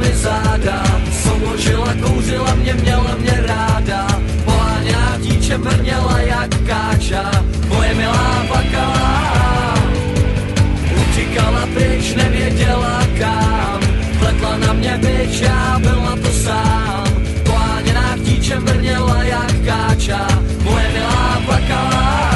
mi záda, souložila, kouřila mě, měla mě ráda, poháněná dítě brněla jak káča, moje milá plakala, utíkala pryč, nevěděla kam, pletla na mě bič, já byl na to sám, poháněná dítě brněla jak káča, moje milá plakala.